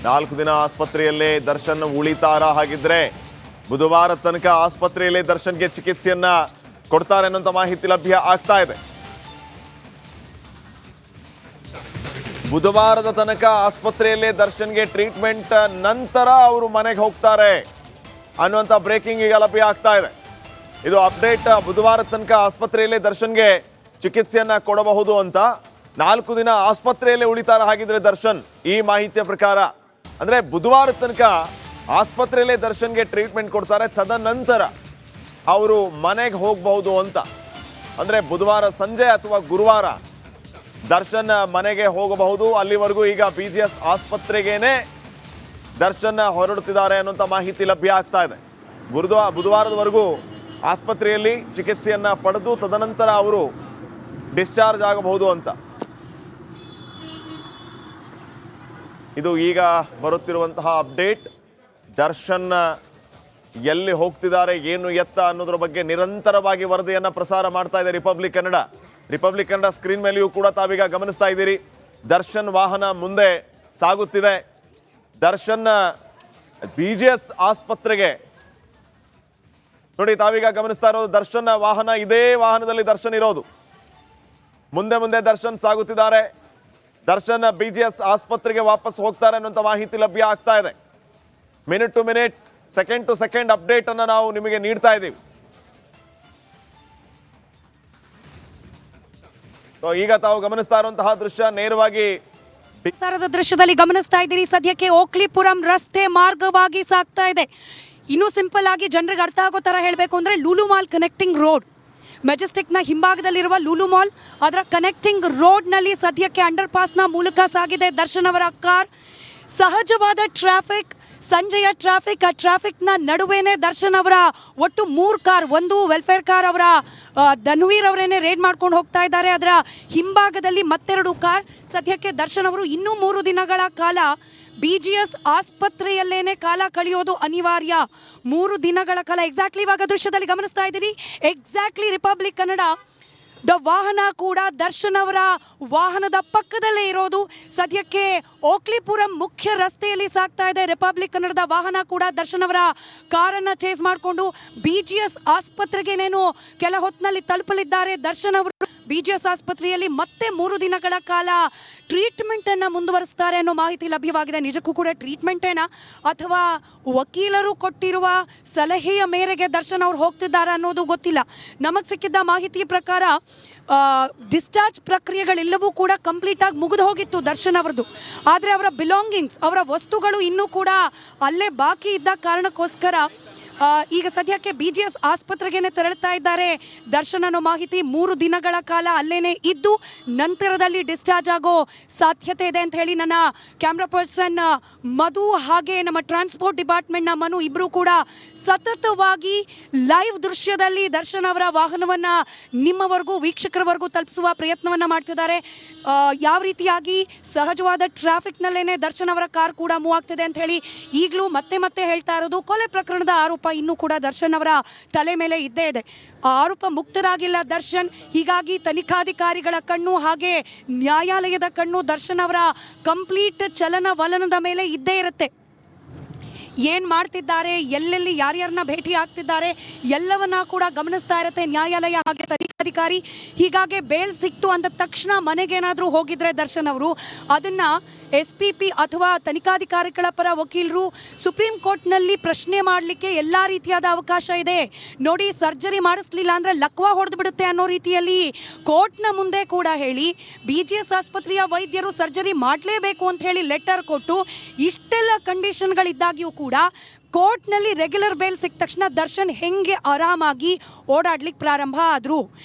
4 ದಿನ ಆಸ್ಪತ್ರೆಯಲ್ಲೇ ದರ್ಶನ್ ಉಳಿತಾರ. ಹಾಗಿದ್ರೆ ಬುಧವಾರ ತನಕ ಆಸ್ಪತ್ರೆಯಲ್ಲೇ ದರ್ಶನ್ಗೆ ಚಿಕಿತ್ಸೆಯನ್ನ ಕೊಡ್ತಾರೆ ಅನ್ನೋಂಥ ಮಾಹಿತಿ ಲಭ್ಯ ಆಗ್ತಾ ಇದೆ. ಬುಧವಾರದ ತನಕ ಆಸ್ಪತ್ರೆಯಲ್ಲೇ ದರ್ಶನ್ಗೆ ಟ್ರೀಟ್ಮೆಂಟ್, ನಂತರ ಅವರು ಮನೆಗೆ ಹೋಗ್ತಾರೆ ಅನ್ನುವಂಥ ಬ್ರೇಕಿಂಗ್ ಈಗ ಲಭ್ಯ ಆಗ್ತಾ ಇದೆ. ಇದು ಅಪ್ಡೇಟ್. ಬುಧವಾರ ತನಕ ಆಸ್ಪತ್ರೆಯಲ್ಲೇ ದರ್ಶನ್ಗೆ ಚಿಕಿತ್ಸೆಯನ್ನ ಕೊಡಬಹುದು ಅಂತ. 4 ದಿನ ಆಸ್ಪತ್ರೆಯಲ್ಲೇ ಉಳಿತಾರ ಹಾಗಿದ್ರೆ ದರ್ಶನ್, ಈ ಮಾಹಿತಿಯ ಪ್ರಕಾರ. ಅಂದ್ರೆ ಬುಧವಾರ ತನಕ ಆಸ್ಪತ್ರೆಯಲ್ಲೇ ದರ್ಶನ್ಗೆ ಟ್ರೀಟ್ಮೆಂಟ್ ಕೊಡ್ತಾರೆ, ತದನಂತರ ಅವರು ಮನೆಗೆ ಹೋಗಬಹುದು ಅಂತ. ಅಂದ್ರೆ ಬುಧವಾರ ಸಂಜೆ ಅಥವಾ ಗುರುವಾರ ದರ್ಶನ್ ಮನೆಗೆ ಹೋಗಬಹುದು. ಅಲ್ಲಿವರೆಗೂ ಈಗ BGS ಆಸ್ಪತ್ರೆಗೇನೆ ದರ್ಶನ್ ಹೊರಡುತ್ತಿದ್ದಾರೆ ಅನ್ನುವಂಥ ಮಾಹಿತಿ ಲಭ್ಯ ಆಗ್ತಾ ಇದೆ. ಬುಧವಾರದವರೆಗೂ ಆಸ್ಪತ್ರೆಯಲ್ಲಿ ಚಿಕಿತ್ಸೆಯನ್ನ ಪಡೆದು ತದನಂತರ ಅವರು ಡಿಸ್ಚಾರ್ಜ್ ಆಗಬಹುದು ಅಂತ. ಇದು ಈಗ ಬರುತ್ತಿರುವಂತಹ ಅಪ್ಡೇಟ್. ದರ್ಶನ್ ಎಲ್ಲಿ ಹೋಗ್ತಿದ್ದಾರೆ, ಏನು ಎತ್ತ ಅನ್ನೋದ್ರ ಬಗ್ಗೆ ನಿರಂತರವಾಗಿ ವರದಿಯನ್ನ ಪ್ರಸಾರ ಮಾಡ್ತಾ ಇದೆ ರಿಪಬ್ಲಿಕ್ ಕನ್ನಡ ಸ್ಕ್ರೀನ್ ಮೇಲೆಯೂ ಕೂಡ ತಾವೀಗ ಗಮನಿಸ್ತಾ ಇದ್ದೀರಿ. ದರ್ಶನ್ ವಾಹನ ಮುಂದೆ ಸಾಗುತ್ತಿದೆ. ದರ್ಶನ್ BGS ಆಸ್ಪತ್ರೆಗೆ ನೋಡಿ, ತಾವೀಗ ಗಮನಿಸ್ತಾ ಇರೋದು ದರ್ಶನ್ ವಾಹನ. ಇದೇ ವಾಹನದಲ್ಲಿ ದರ್ಶನ್ ಇರೋದು. ಮುಂದೆ ದರ್ಶನ್ ಸಾಗುತ್ತಿದ್ದಾರೆ. ದರ್ಶನ್ BGS ಆಸ್ಪತ್ರೆಗೆ ವಾಪಸ್ ಹೋಗ್ತಾರೆ ಅನ್ನುವಂಥ ಮಾಹಿತಿ ಲಭ್ಯ ಆಗ್ತಾ ಇದೆ. Minute to minute, second to second update ಅನ್ನು ನಾವು ನಿಮಗೆ ನೀಡ್ತಾ ಇದ್ದೀವಿ. ಈಗ ತಾವು ಗಮನಿಸ್ತಾ ಇರುವಂತಹ ದೃಶ್ಯ ನೇರವಾಗಿ ಸರದ ದೃಶ್ಯದಲ್ಲಿ ಗಮನಿಸ್ತಾ ಇದ್ದೀರಿ. ಸದ್ಯಕ್ಕೆ ಓಕ್ಲಿಪುರಂ ರಸ್ತೆ ಮಾರ್ಗವಾಗಿ ಸಾಗ್ತಾ ಇದೆ. ಇನ್ನೂ ಸಿಂಪಲ್ ಆಗಿ ಜನರಿಗೆ ಅರ್ಥ ಆಗೋ ತರ ಹೇಳಬೇಕು ಅಂದ್ರೆ ಲೂಲು ಮಾಲ್ ಕನೆಕ್ಟಿಂಗ್ ರೋಡ್, ಮೆಜೆಸ್ಟಿಕ್ನ ಹಿಂಭಾಗದಲ್ಲಿರುವ ಲೂಲು ಮಾಲ್, ಅದರ ಕನೆಕ್ಟಿಂಗ್ ರೋಡ್ನಲ್ಲಿ ಸದ್ಯಕ್ಕೆ ಅಂಡರ್ ಪಾಸ್ನ ಮೂಲಕ ಸಾಗಿದೆ ದರ್ಶನ್ ಅವರ ಕಾರ್. ಸಹಜವಾದ ಟ್ರಾಫಿಕ್, ಸಂಜೆಯ ಟ್ರಾಫಿಕ್, ಆ ಟ್ರಾಫಿಕ್ನ ನಡುವೆನೇ ದರ್ಶನ್ ಅವರ ಒಟ್ಟು 3 ಕಾರ್, ಒಂದು ವೆಲ್ಫೇರ್ ಕಾರ್ ಅವರ ಧನ್ವೀರ್ ಅವರೇನೆ ರೇಡ್ ಮಾಡ್ಕೊಂಡು ಹೋಗ್ತಾ ಇದ್ದಾರೆ. ಅದರ ಹಿಂಭಾಗದಲ್ಲಿ ಮತ್ತೆರಡು ಕಾರ್. ಸದ್ಯಕ್ಕೆ ದರ್ಶನ್ ಅವರು ಇನ್ನೂ 3 ದಿನಗಳ ಕಾಲ BGS ಆಸ್ಪತ್ರೆಯಲ್ಲೇನೆ ಕಾಲ ಕಳೆಯೋದು ಅನಿವಾರ್ಯ. 3 ದಿನಗಳ ಕಾಲ. ಎಕ್ಸಾಕ್ಟ್ಲಿ ಇವಾಗ ದೃಶ್ಯದಲ್ಲಿ ಗಮನಿಸ್ತಾ ಇದ್ದೀರಿ. ಎಕ್ಸಾಕ್ಟ್ಲಿ ರಿಪಬ್ಲಿಕ್ ಕನ್ನಡ ದ ವಾಹನ ಕೂಡ ದರ್ಶನ್ ಅವರ ವಾಹನದ ಪಕ್ಕದಲ್ಲೇ ಇರೋದು. ಸದ್ಯಕ್ಕೆ ಓಕ್ಲಿಪುರಂ ಮುಖ್ಯ ರಸ್ತೆಯಲ್ಲಿ ಸಾಗ್ತಾ ಇದೆ ರಿಪಬ್ಲಿಕ್ ಕನ್ನಡದ ವಾಹನ ಕೂಡ. ದರ್ಶನ್ ಅವರ ಕಾರನ್ನು ಚೇಸ್ ಮಾಡಿಕೊಂಡು BGS ಆಸ್ಪತ್ರೆಗೇನೇನು ಕೆಲ ಹೊತ್ತಿನಲ್ಲಿ ತಲುಪಲಿದ್ದಾರೆ ದರ್ಶನ್ ಅವರು. BGS ಆಸ್ಪತ್ರೆಯಲ್ಲಿ ಮತ್ತೆ 3 ದಿನಗಳ ಕಾಲ ಟ್ರೀಟ್ಮೆಂಟ್ ಅನ್ನು ಮುಂದುವರಿಸ್ತಾರೆ ಅನ್ನೋ ಮಾಹಿತಿ ಲಭ್ಯವಾಗಿದೆ. ನಿಜಕ್ಕೂ ಕೂಡ ಟ್ರೀಟ್ಮೆಂಟ್ ಏನಾ ಅಥವಾ ವಕೀಲರು ಕೊಟ್ಟಿರುವ ಸಲಹೆಯ ಮೇರೆಗೆ ದರ್ಶನ್ ಅವರು ಹೋಗ್ತಿದ್ದಾರೆ ಅನ್ನೋದು ಗೊತ್ತಿಲ್ಲ. ನಮಗೆ ಸಿಕ್ಕಿದ್ದ ಮಾಹಿತಿ ಪ್ರಕಾರ ಡಿಸ್ಚಾರ್ಜ್ ಪ್ರಕ್ರಿಯೆಗಳೆಲ್ಲವೂ ಕೂಡ ಕಂಪ್ಲೀಟ್ ಆಗಿ ಮುಗಿದು ಹೋಗಿತ್ತು ದರ್ಶನ್ ಅವರದು. ಆದರೆ ಅವರ ಬಿಲಾಂಗಿಂಗ್ಸ್, ಅವರ ವಸ್ತುಗಳು ಇನ್ನೂ ಕೂಡ ಅಲ್ಲೇ ಬಾಕಿ ಇದ್ದ ಕಾರಣಕ್ಕೋಸ್ಕರ ಈಗ ಸದ್ಯಕ್ಕೆ BGS ಆಸ್ಪತ್ರೆಗೇನೆ ತೆರಳುತ್ತಾ ಇದ್ದಾರೆ ದರ್ಶನ್ ಅನ್ನೋ ಮಾಹಿತಿ. 3 ದಿನಗಳ ಕಾಲ ಅಲ್ಲೇನೆ ಇದ್ದು ನಂತರದಲ್ಲಿ ಡಿಸ್ಚಾರ್ಜ್ ಆಗೋ ಸಾಧ್ಯತೆ ಇದೆ ಅಂತ ಹೇಳಿ ನನ್ನ ಕ್ಯಾಮ್ರಾ ಪರ್ಸನ್ ಮಧು ಹಾಗೆ ನಮ್ಮ ಟ್ರಾನ್ಸ್ಪೋರ್ಟ್ ಡಿಪಾರ್ಟ್ಮೆಂಟ್ನ ಮನು ಇಬ್ಬರು ಕೂಡ ಸತತವಾಗಿ ಲೈವ್ ದೃಶ್ಯದಲ್ಲಿ ದರ್ಶನ್ ಅವರ ವಾಹನವನ್ನು ನಿಮ್ಮವರೆಗೂ, ವೀಕ್ಷಕರವರೆಗೂ ತಲುಪಿಸುವ ಪ್ರಯತ್ನವನ್ನು ಮಾಡ್ತಿದ್ದಾರೆ. ಯಾವ ರೀತಿಯಾಗಿ ಸಹಜವಾದ ಟ್ರಾಫಿಕ್ನಲ್ಲೇನೆ ದರ್ಶನ್ ಅವರ ಕಾರ್ ಕೂಡ ಮೂವ್ ಆಗ್ತಿದೆ ಅಂತ ಹೇಳಿ ಈಗಲೂ ಮತ್ತೆ ಹೇಳ್ತಾ ಇರೋದು. ಕೊಲೆ ಪ್ರಕರಣದ ಆರೋಪ ಇನ್ನೂ ಕೂಡ ದರ್ಶನ್ ಅವರ ತಲೆ ಮೇಲೆ ಇದ್ದೇ ಇದೆ. ಆರೋಪ ಮುಕ್ತರಾಗಿಲ್ಲ ದರ್ಶನ್. ಹೀಗಾಗಿ ತನಿಖಾಧಿಕಾರಿಗಳ ಕಣ್ಣು ಹಾಗೆ ನ್ಯಾಯಾಲಯದ ಕಣ್ಣು ದರ್ಶನ್ ಅವರ ಕಂಪ್ಲೀಟ್ ಚಲನವಲನದ ಮೇಲೆ ಇದ್ದೇ ಇರುತ್ತೆ. ಏನು ಮಾಡ್ತಿದ್ದಾರೆ, ಎಲ್ಲೆಲ್ಲಿ ಯಾರ್ಯಾರನ್ನ ಭೇಟಿ ಆಗ್ತಿದ್ದಾರೆ ಎಲ್ಲವನ್ನ ಕೂಡ ಗಮನಿಸ್ತಾ ಇರುತ್ತೆ ನ್ಯಾಯಾಲಯ ಹಾಗೆ ತನಿಖಾಧಿಕಾರಿ. ಹೀಗಾಗಿ ಬೇಲ್ ಸಿಕ್ತು ಅಂದ ತಕ್ಷಣ ಮನೆಗೇನಾದರೂ ಹೋಗಿದ್ರೆ ದರ್ಶನ್ ಅವರು ಅದನ್ನ SPP ಅಥವಾ ತನಿಖಾಧಿಕಾರಿಗಳ ಪರ ವಕೀಲರು ಸುಪ್ರೀಂ ಕೋರ್ಟ್ನಲ್ಲಿ ಪ್ರಶ್ನೆ ಮಾಡಲಿಕ್ಕೆ ಎಲ್ಲ ರೀತಿಯಾದ ಅವಕಾಶ ಇದೆ. ನೋಡಿ, ಸರ್ಜರಿ ಮಾಡಿಸ್ಲಿಲ್ಲ ಅಂದರೆ ಲಕ್ವಾ ಹೊಡೆದು ಬಿಡುತ್ತೆ ಅನ್ನೋ ರೀತಿಯಲ್ಲಿ ಕೋರ್ಟ್ನ ಮುಂದೆ ಕೂಡ ಹೇಳಿ BGS ಆಸ್ಪತ್ರೆಯ ವೈದ್ಯರು ಸರ್ಜರಿ ಮಾಡಲೇಬೇಕು ಅಂತ ಹೇಳಿ ಲೆಟರ್ ಕೊಟ್ಟು ಇಷ್ಟೆಲ್ಲ ಕಂಡೀಷನ್ಗಳಿದ್ದಾಗ್ಯೂ ಕೂಡ ಕೋರ್ಟ್ನಲ್ಲಿ ರೆಗ್ಯುಲರ್ ಬೇಲ್ ಸಿಕ್ಕ ತಕ್ಷಣ ದರ್ಶನ್ ಹೆಂಗೆ ಆರಾಮಾಗಿ ಓಡಾಡ್ಲಿಕ್ಕೆ ಪ್ರಾರಂಭ ಆದರು,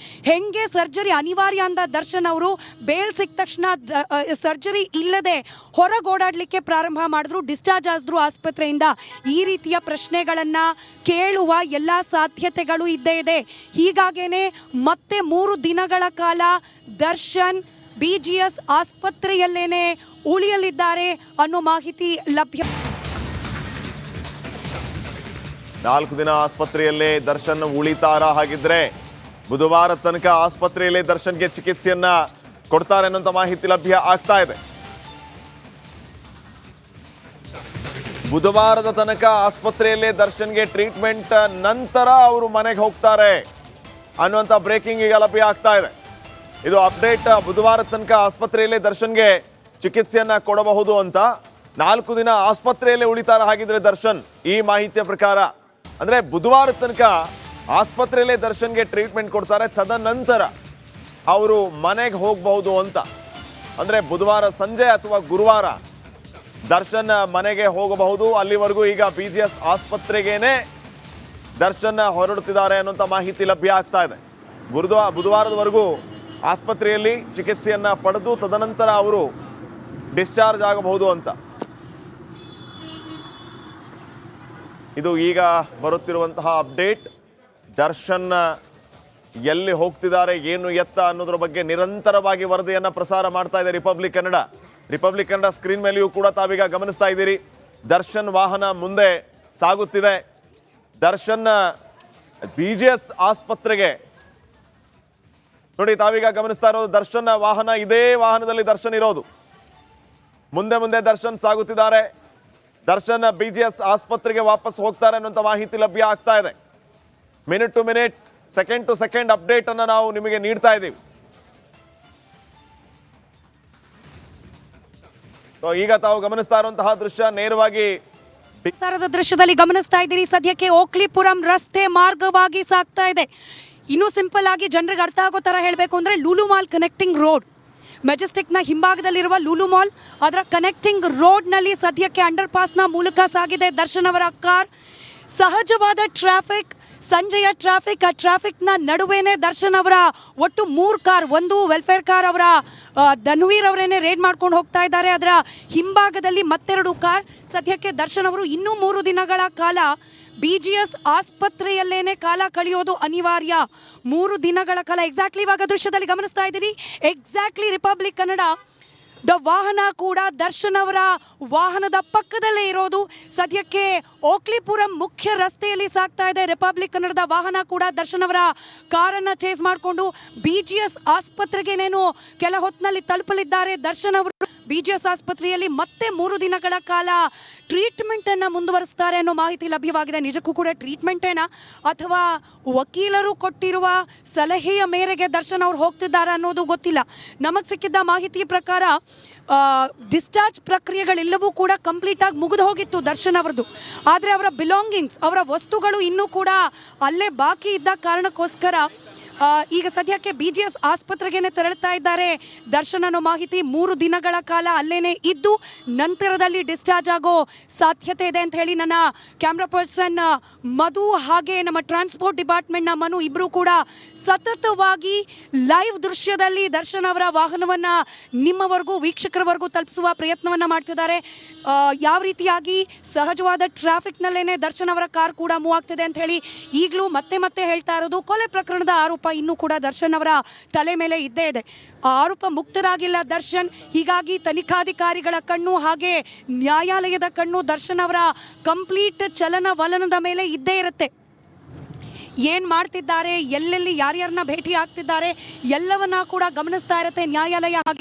ಹೆಂಗೆ ಸರ್ಜರಿ ಅನಿವಾರ್ಯ ಅಂದ ದರ್ಶನ್ ಅವರು ಬೇಲ್ ಸಿಕ್ಕ ತಕ್ಷಣ ಸರ್ಜರಿ ಇಲ್ಲದೆ ಹೊರಗೆ ಓಡಾಡಲಿಕ್ಕೆ ಪ್ರಾರಂಭ ಮಾಡಿದ್ರು, ಡಿಸ್ಚಾರ್ಜ್ ಆದ್ರು ಆಸ್ಪತ್ರೆಯಿಂದ. ಈ ರೀತಿಯ ಪ್ರಶ್ನೆಗಳನ್ನು ಕೇಳುವ ಎಲ್ಲ ಸಾಧ್ಯತೆಗಳು ಇದ್ದೇ ಇದೆ. ಹೀಗಾಗೇನೆ ಮತ್ತೆ 3 ದಿನಗಳ ಕಾಲ ದರ್ಶನ್ BGS ಆಸ್ಪತ್ರೆಯಲ್ಲೇನೆ ಉಳಿಯಲಿದ್ದಾರೆ ಅನ್ನೋ ಮಾಹಿತಿ ಲಭ್ಯ. 4 ದಿನ ಆಸ್ಪತ್ರೆಯಲ್ಲೇ ದರ್ಶನ್ ಉಳಿತಾರ. ಹಾಗಿದ್ರೆ ಬುಧವಾರ ತನಕ ಆಸ್ಪತ್ರೆಯಲ್ಲೇ ದರ್ಶನ್ಗೆ ಚಿಕಿತ್ಸೆಯನ್ನ ಕೊಡ್ತಾರೆ ಅನ್ನೋ ಮಾಹಿತಿ ಲಭ್ಯ ಆಗ್ತಾ ಇದೆ. ಬುಧವಾರದ ತನಕ ಆಸ್ಪತ್ರೆಯಲ್ಲೇ ದರ್ಶನ್ಗೆ ಟ್ರೀಟ್ಮೆಂಟ್ ನಂತರ ಅವರು ಮನೆಗೆ ಹೋಗ್ತಾರೆ ಅನ್ನುವಂಥ ಬ್ರೇಕಿಂಗ್ ಈಗ ಲಭ್ಯ ಆಗ್ತಾ ಇದೆ. ಇದು ಅಪ್ಡೇಟ್. ಬುಧವಾರದ ತನಕ ಆಸ್ಪತ್ರೆಯಲ್ಲೇ ದರ್ಶನ್ಗೆ ಚಿಕಿತ್ಸೆಯನ್ನ ಕೊಡಬಹುದು ಅಂತ 4 ದಿನ ಆಸ್ಪತ್ರೆಯಲ್ಲೇ ಉಳಿತಾರ ಹಾಗಿದ್ರೆ ದರ್ಶನ್. ಈ ಮಾಹಿತಿಯ ಪ್ರಕಾರ ಅಂದ್ರೆ ಬುಧವಾರದ ತನಕ ಆಸ್ಪತ್ರೆಯಲ್ಲೇ ದರ್ಶನ್ಗೆ ಟ್ರೀಟ್ಮೆಂಟ್ ಕೊಡ್ತಾರೆ, ತದನಂತರ ಅವರು ಮನೆಗೆ ಹೋಗಬಹುದು ಅಂತ. ಅಂದ್ರೆ ಬುಧವಾರ ಸಂಜೆ ಅಥವಾ ಗುರುವಾರ ದರ್ಶನ್ ಮನೆಗೆ ಹೋಗಬಹುದು. ಅಲ್ಲಿವರೆಗೂ ಈಗ BGS ಆಸ್ಪತ್ರೆಗೇನೆ ದರ್ಶನ್ ಹೊರಡುತ್ತಿದ್ದಾರೆ ಅನ್ನುವಂಥ ಮಾಹಿತಿ ಲಭ್ಯ ಆಗ್ತಾ ಇದೆ. ಬುಧವಾರದವರೆಗೂ ಆಸ್ಪತ್ರೆಯಲ್ಲಿ ಚಿಕಿತ್ಸೆಯನ್ನ ಪಡೆದು ತದನಂತರ ಅವರು ಡಿಸ್ಚಾರ್ಜ್ ಆಗಬಹುದು ಅಂತ. ಇದು ಈಗ ಬರುತ್ತಿರುವಂತಹ ಅಪ್ಡೇಟ್. ದರ್ಶನ್ ಎಲ್ಲಿ ಹೋಗ್ತಿದ್ದಾರೆ, ಏನು ಎತ್ತ ಅನ್ನೋದ್ರ ಬಗ್ಗೆ ನಿರಂತರವಾಗಿ ವರದಿಯನ್ನ ಪ್ರಸಾರ ಮಾಡ್ತಾ ಇದೆ ರಿಪಬ್ಲಿಕ್ ಕನ್ನಡ ಸ್ಕ್ರೀನ್ ಮೇಲೆಯೂ ಕೂಡ ತಾವೀಗ ಗಮನಿಸ್ತಾ ಇದ್ದೀರಿ. ದರ್ಶನ್ ವಾಹನ ಮುಂದೆ ಸಾಗುತ್ತಿದೆ. ದರ್ಶನ್ BGS ಆಸ್ಪತ್ರೆಗೆ ನೋಡಿ ತಾವೀಗ ಗಮನಿಸ್ತಾ ಇರೋದು. ದರ್ಶನ್ ವಾಹನ, ಇದೇ ವಾಹನದಲ್ಲಿ ದರ್ಶನ್ ಇರೋದು. ಮುಂದೆ ದರ್ಶನ್ ಸಾಗುತ್ತಿದ್ದಾರೆ. ದರ್ಶನ್ BGS ಆಸ್ಪತ್ರೆಗೆ ವಾಪಸ್ ಹೋಗ್ತಾರೆ ಅನ್ನುವಂಥ ಮಾಹಿತಿ ಲಭ್ಯ ಆಗ್ತಾ ಇದೆ. Minute to minute, second to second update ಅನ್ನು ನಾವು ನಿಮಗೆ ನೀಡ್ತಾ ಇದ್ದೀವಿ. ಈಗ ತಾವು ಗಮನಿಸ್ತಾ ಇರುವಂತಹ ದೃಶ್ಯ ನೇರವಾಗಿ ಪ್ರಸಾರದ ದೃಶ್ಯದಲ್ಲಿ ಗಮನಿಸ್ತಾ ಇದ್ದೀರಿ. ಸದ್ಯಕ್ಕೆ ಓಕ್ಲಿಪುರಂ ರಸ್ತೆ ಮಾರ್ಗವಾಗಿ ಸಾಗ್ತಾ ಇದೆ. ಇನ್ನೂ ಸಿಂಪಲ್ ಆಗಿ ಜನರಿಗೆ ಅರ್ಥ ಆಗೋ ತರ ಹೇಳಬೇಕು ಅಂದ್ರೆ ಲೂಲು ಮಾಲ್ ಕನೆಕ್ಟಿಂಗ್ ರೋಡ್, ಮೆಜೆಸ್ಟಿಕ್ನ ಹಿಂಭಾಗದಲ್ಲಿರುವ ಲೂಲು ಮಾಲ್, ಅದರ ಕನೆಕ್ಟಿಂಗ್ ರೋಡ್ನಲ್ಲಿ ಸದ್ಯಕ್ಕೆ ಅಂಡರ್ ಪಾಸ್ನ ಮೂಲಕ ಸಾಗಿದೆ ದರ್ಶನ್ ಅವರ ಕಾರ್. ಸಹಜವಾದ ಟ್ರಾಫಿಕ್, ಸಂಜೆಯ ಟ್ರಾಫಿಕ್, ಆ ಟ್ರಾಫಿಕ್ನ ನಡುವೆನೇ ದರ್ಶನ್ ಅವರ ಒಟ್ಟು 3 ಕಾರ್, ಒಂದು ವೆಲ್ಫೇರ್ ಕಾರ್ ಅವರ ಧನ್ವೀರ್ ಅವರೇನೆ ರೇಡ್ ಮಾಡ್ಕೊಂಡು ಹೋಗ್ತಾ ಇದ್ದಾರೆ. ಅದರ ಹಿಂಭಾಗದಲ್ಲಿ ಮತ್ತೆರಡು ಕಾರ್. ಸದ್ಯಕ್ಕೆ ದರ್ಶನ್ ಅವರು ಇನ್ನೂ 3 ದಿನಗಳ ಕಾಲ BGS ಆಸ್ಪತ್ರೆಯಲ್ಲೇನೆ ಕಾಲ ಕಳೆಯೋದು ಅನಿವಾರ್ಯ. 3 ದಿನಗಳ ಕಾಲ. ಎಕ್ಸಾಕ್ಟ್ಲಿ ಇವಾಗ ದೃಶ್ಯದಲ್ಲಿ ಗಮನಿಸ್ತಾ ಇದ್ದೀರಿ. ಎಕ್ಸಾಕ್ಟ್ಲಿ ರಿಪಬ್ಲಿಕ್ ಕನ್ನಡ ದ ವಾಹನ ಕೂಡ ದರ್ಶನ್ ಅವರ ವಾಹನದ ಪಕ್ಕದಲ್ಲೇ ಇರೋದು. ಸದ್ಯಕ್ಕೆ ಓಕ್ಲಿಪುರಂ ಮುಖ್ಯ ರಸ್ತೆಯಲ್ಲಿ ಸಾಗ್ತಾ ಇದೆ. ರಿಪಬ್ಲಿಕ್ ಕನ್ನಡದ ವಾಹನ ಕೂಡ ದರ್ಶನ್ ಅವರ ಕಾರನ್ನು ಚೇಸ್ ಮಾಡಿಕೊಂಡು BGS ಆಸ್ಪತ್ರೆಗೇನೇನು ಕೆಲ ಹೊತ್ತಿನಲ್ಲಿ ತಲುಪಲಿದ್ದಾರೆ ದರ್ಶನ್ ಅವರು. BGS ಆಸ್ಪತ್ರೆಯಲ್ಲಿ ಮತ್ತೆ 3 ದಿನಗಳ ಕಾಲ ಟ್ರೀಟ್ಮೆಂಟ್ ಅನ್ನು ಮುಂದುವರಿಸ್ತಾರೆ ಅನ್ನೋ ಮಾಹಿತಿ ಲಭ್ಯವಾಗಿದೆ. ನಿಜಕ್ಕೂ ಕೂಡ ಟ್ರೀಟ್ಮೆಂಟೇನಾ ಅಥವಾ ವಕೀಲರು ಕೊಟ್ಟಿರುವ ಸಲಹೆಯ ಮೇರೆಗೆ ದರ್ಶನ್ ಅವರು ಹೋಗ್ತಿದ್ದಾರೆ ಅನ್ನೋದು ಗೊತ್ತಿಲ್ಲ. ನಮಗೆ ಸಿಕ್ಕಿದ್ದ ಮಾಹಿತಿ ಪ್ರಕಾರ ಡಿಸ್ಚಾರ್ಜ್ ಪ್ರಕ್ರಿಯೆಗಳೆಲ್ಲವೂ ಕೂಡ ಕಂಪ್ಲೀಟ್ ಆಗಿ ಮುಗಿದು ಹೋಗಿತ್ತು ದರ್ಶನ್ ಅವರದು. ಆದರೆ ಅವರ ಬಿಲಾಂಗಿಂಗ್ಸ್, ಅವರ ವಸ್ತುಗಳು ಇನ್ನೂ ಕೂಡ ಅಲ್ಲೇ ಬಾಕಿ ಇದ್ದ ಕಾರಣಕ್ಕೋಸ್ಕರ ಈಗ ಸದ್ಯಕ್ಕೆ BGS ಆಸ್ಪತ್ರೆಗೇನೆ ತೆರಳುತ್ತಾ ಇದ್ದಾರೆ ದರ್ಶನ್ ಅನ್ನೋ ಮಾಹಿತಿ. 3 ದಿನಗಳ ಕಾಲ ಅಲ್ಲೇನೆ ಇದ್ದು ನಂತರದಲ್ಲಿ ಡಿಸ್ಚಾರ್ಜ್ ಆಗೋ ಸಾಧ್ಯತೆ ಇದೆ ಅಂತ ಹೇಳಿ ನನ್ನ ಕ್ಯಾಮ್ರಾ ಪರ್ಸನ್ ಮಧು ಹಾಗೆ ನಮ್ಮ ಟ್ರಾನ್ಸ್ಪೋರ್ಟ್ ಡಿಪಾರ್ಟ್ಮೆಂಟ್ನ ಮನು ಇಬ್ಬರು ಕೂಡ ಸತತವಾಗಿ ಲೈವ್ ದೃಶ್ಯದಲ್ಲಿ ದರ್ಶನ್ ಅವರ ವಾಹನವನ್ನು ನಿಮ್ಮವರೆಗೂ, ವೀಕ್ಷಕರವರೆಗೂ ತಲುಪಿಸುವ ಪ್ರಯತ್ನವನ್ನು ಮಾಡ್ತಿದ್ದಾರೆ. ಯಾವ ರೀತಿಯಾಗಿ ಸಹಜವಾದ ಟ್ರಾಫಿಕ್ನಲ್ಲೇನೆ ದರ್ಶನ್ ಅವರ ಕಾರ್ ಕೂಡ ಮೂವ್ ಆಗ್ತಿದೆ ಅಂತ ಹೇಳಿ ಈಗಲೂ ಮತ್ತೆ ಹೇಳ್ತಾ ಇರೋದು. ಕೊಲೆ ಪ್ರಕರಣದ ಆರೋಪ ಇನ್ನೂ ಕೂಡ ದರ್ಶನ್ ಅವರ ತಲೆ ಮೇಲೆ ಇದ್ದೇ ಇದೆ. ಆರೋಪ ಮುಕ್ತರಾಗಿಲ್ಲ ದರ್ಶನ್. ಹೀಗಾಗಿ ತನಿಖಾಧಿಕಾರಿಗಳ ಕಣ್ಣು ಹಾಗೆ ನ್ಯಾಯಾಲಯದ ಕಣ್ಣು ದರ್ಶನ್ ಅವರ ಕಂಪ್ಲೀಟ್ ಚಲನವಲನದ ಮೇಲೆ ಇದ್ದೇ ಇರುತ್ತೆ. ಏನು ಮಾಡ್ತಿದ್ದಾರೆ, ಎಲ್ಲೆಲ್ಲಿ ಯಾರ್ಯಾರನ್ನ ಭೇಟಿ ಆಗ್ತಿದ್ದಾರೆ ಎಲ್ಲವನ್ನ ಕೂಡ ಗಮನಿಸ್ತಾ ಇರುತ್ತೆ ನ್ಯಾಯಾಲಯ. ಹಾಗೆ